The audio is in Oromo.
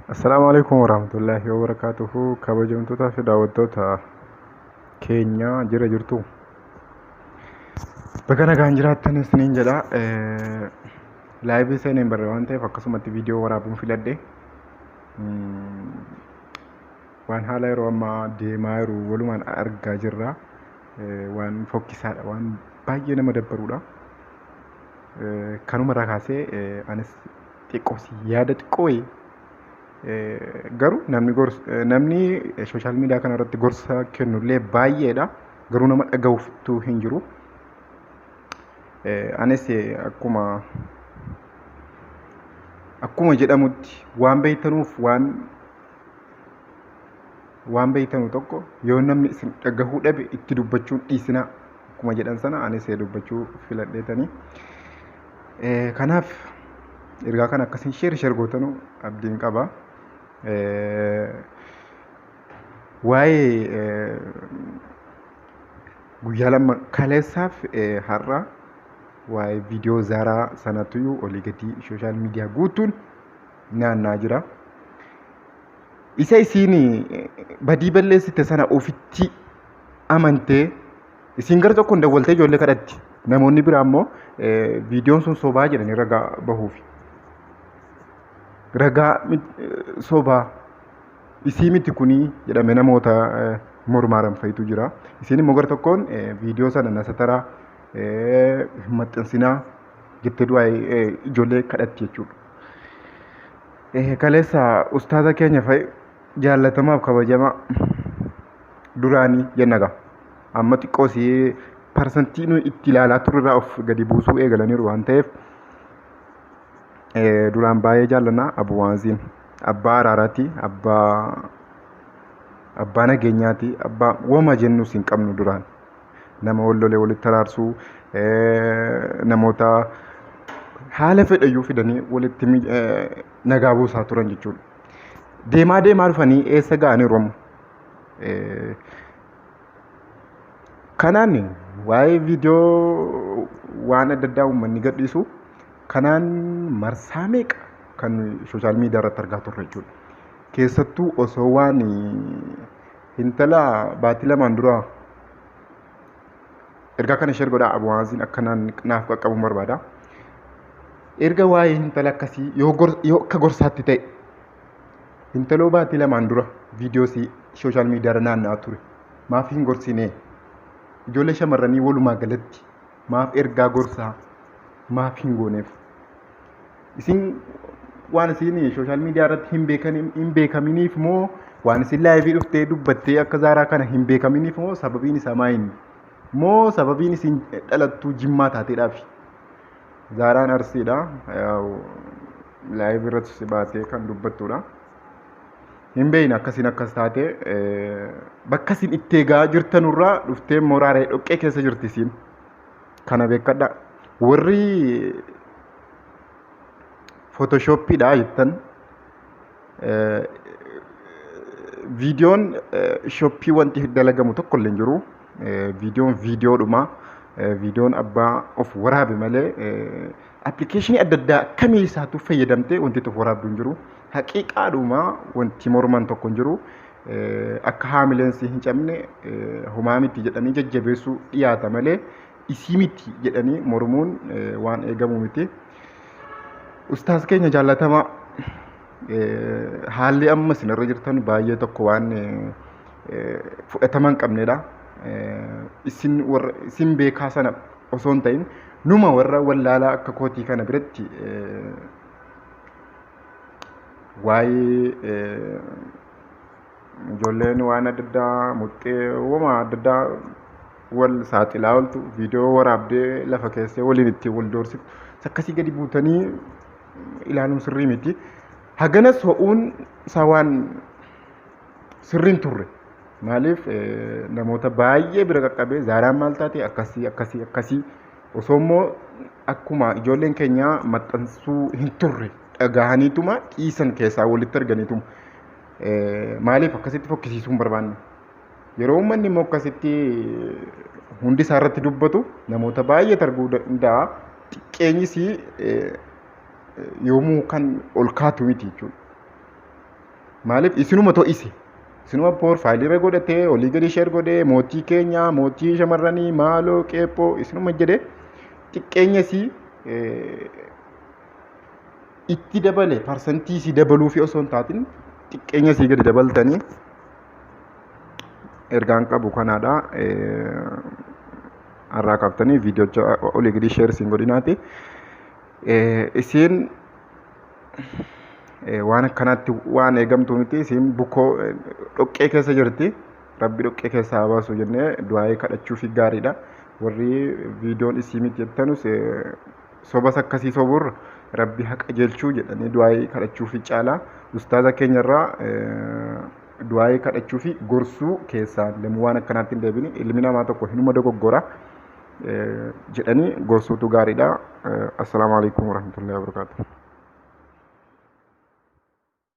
Assalamualaikum warahmatullahi wabarakatuh. Kabajamtoota fi daawwattoota keenya jira jirtu. Bakka nagaan jiraattan isiniin jedha. Laayivii seeneen barre waan ta'eef akkasumatti viidiyoo waraabuun filadhe. Waan haala yeroo ammaa deemaa jiru walumaan argaa jirra. Waan fokkisaadha, waan baay'ee nama dabbaruudha. Kanuma irraa kaasee anis xiqqoo yaada xiqqoo garuu namni sooshaal miidiyaa kana irratti gorsa kennullee baay'eedha. Garuu nama dhaga'uuftu hin jiru. Anis akkuma jedhamutti waan beektanuuf waan beektanu tokko yoo namni isin dhagahuu dhabe itti dubbachuun dhiisina. Akkuma jedhan sana anis dubbachuu filadheetanii. Kanaaf ergaa kana akkasiin sheer gootanu abdiin qaba. Waa'ee guyyaa lama kaleessaaf har'a waa'ee viidiyoo zaaraa sanatuyyuu olii gadi sooshaal miidiyaa guutuun naannaa jira. Isa isiin badii balleessite sana ofitti amantee isiin gara tokkoon dawwaltee ijoollee kadhatti. Namoonni biraa immoo viidiyoon sun sobaa jedhanii ragaa bahuufi. Ragaa sobaa isii miti kunii jedhame namoota mormaaran fa'itu jira. Isiin immoo gara tokkoon viidiyoo sana nasataraa maxxansinaa jettee du'aa ijoollee kadhatti jechuudha. Kaleessa ustaaza keenya fa'i jaallatamaaf kabajamaa duraanii jennaga. Amma xiqqoosii parsantii nuyi itti ilaalaa turre of gadi buusuu eegalaniiru waan ta'eef duraan baay'ee jaallannaa Abu Waaziin abbaa araaraati, abbaa nageenyaati, abbaa wama jennus hin qabnu duraan. Nama wallolee walitti araarsuu, namoota haala fedhayyuu fidanii walitti nagaa buusaa turan jechuudha. Deemaa dhufanii eessa ga'aniiru amma? Kanaan waa'ee viidiyoo waan adda addaa uummanni gadhiisu kanaan marsaa meeqa kan sooshaal miidiyaa irratti argaa turre jechuudha. Keessattuu osoo waan intala baatii lamaan dura ergaa kana sheer godhaa Abu Waaziin akkanaan naaf qaqqabuun barbaada. Erga waa'ee intala akkasii yoo akka gorsaatti ta'e intaloo baatii lamaan dura viidiyoo sooshaal miidiyaa irra naanna'aa ture. Maaf hin gorsinee? Ijoollee shamarranii walumaa galatti maaf ergaa gorsaa maaf hin gooneef? Isin waan isin sooshaal miidiyaa irratti hin beekaminiif moo waan isin laayivii dhuftee dubbattee akka zaaraa kana hin beekaminiif moo sababiin isaa maayini? Moo sababiin isin dhalattuu Jimmaa taateedhaaf? Zaaraan Arsiidha. Laayivii irratti baatee kan dubbattudha. Hin beekne akkasiin akkas taate bakka isin itti eegaa jirtanurraa dhuftee moraaree dhoqqee keessa jirti isin. Kana beekadha. Warri Photoshoppiidha jettan viidiyoon shoppii wanti dalagamu tokko illee hin jiru. Viidiyoon viidiyoodhuma. Viidiyoon abbaa of waraabe malee appilikeeshinii adda addaa kamii isaatu fayyadamtee wanti of waraabdu hin jiru. Haqiiqaadhuma wanti morman tokko hin jiru. Akka haamileensi hin cabne homaa miti jedhanii jajjabeessuu dhiyaata malee isii miti jedhanii mormuun waan eegamu miti. Ustaaz keenya jaallatamaa haalli amma isin irra jirtan baay'ee tokko waan fudhatama hin qabnedha. Isin beekaa sana osoo hin ta'in numa warra wallaalaa akka kootii kana biratti waa'ee ijoolleen waan adda addaa muxxee wama adda addaa wal saaxilaa ooltu viidiyoo waraabdee lafa keessee waliin itti wal doorsiftu akkasii gadi buutanii ilaaluun sirrii miti. Haganas ho'uun isaa waan sirriin turre. Maaliif namoota baay'ee bira qaqqabee zaaraan maal taate akkasii osoo immoo akkuma ijoolleen keenya maxxansuu hin turre dhagahaniituma dhiisan keessaa walitti arganiituma maaliif akkasitti fokkisiisuu hin barbaanne. Yeroo uummanni immoo akkasitti hundi isaa irratti dubbatu namoota baay'ee arguu danda'a. Xiqqeenyis yoomuu kan ol kaatu miti jechuudha. maaliif isinuma to'ise isinuma profaayilii irra godhatee olii gadi sheer godhee mootii keenya mootii shamarranii maaloo qeephoo isinuma jedhee xiqqeenyasii itti dabale parsantii isii dabaluu fi osoo hin taatin xiqqeenyasii gadi dabaltanii ergaan qabu kanaadha. Har'aa kaaftanii viidiyoo olii gadi sheer siin godhinaati. Isiin waan akkanaatti waan eegamtu miti. Isiin bukkoo dhoqqee keessa jirti. Rabbi dhoqqee keessaa haa baasu jennee du'aayee kadhachuufi gaariidha. Warri viidiyoon isii miti jettanus sobas akkasii soburra Rabbi haqa jeelchuu jedhanii du'aayee kadhachuufi caalaa ustaaza keenyarraa du'aayee kadhachuufi gorsuu keessaan deemu waan akkanaatti hin deebini. Ilmi namaa tokko hinuma dogoggora jedhanii gorsuutu gaariidha. Assalaamu alaikum warahmatullahi wabarakatuh.